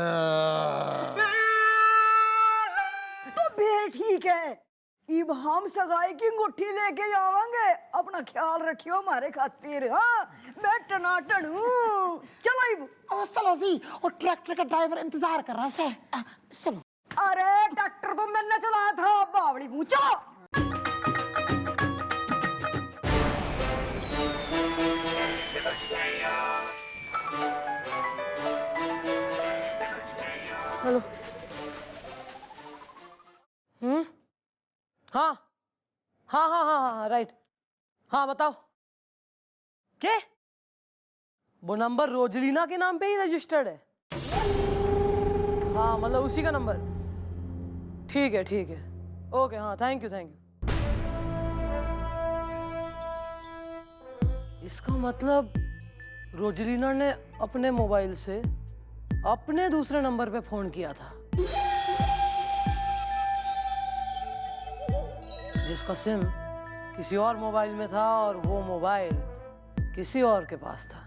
तो फिर ठीक है, इब हम सगाई की अंगूठी लेके आवांगे। अपना ख्याल रखियो हमारे खातिर। हाँ, मैं टनाटन हूँ। चलो इब।
चलो जी, और ट्रैक्टर का ड्राइवर इंतजार कर रहा है। चलो।
अरे ट्रैक्टर तो मैंने चलाया था, बावड़ी मुँह। चलो।
हेलो। हाँ हाँ हाँ हाँ हाँ राइट। हाँ बताओ। क्या वो नंबर रोजलीना के नाम पे ही रजिस्टर्ड है? हाँ मतलब उसी का नंबर। ठीक है ठीक है, ओके। हाँ थैंक यू थैंक यू। इसका मतलब रोजलीना ने अपने मोबाइल से अपने दूसरे नंबर पे फोन किया था, जिसका सिम किसी और मोबाइल में था और वो मोबाइल किसी और के पास था।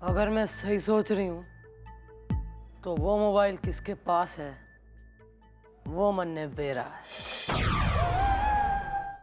अगर मैं सही सोच रही हूं तो वो मोबाइल किसके पास है वो मन ने बेरा है।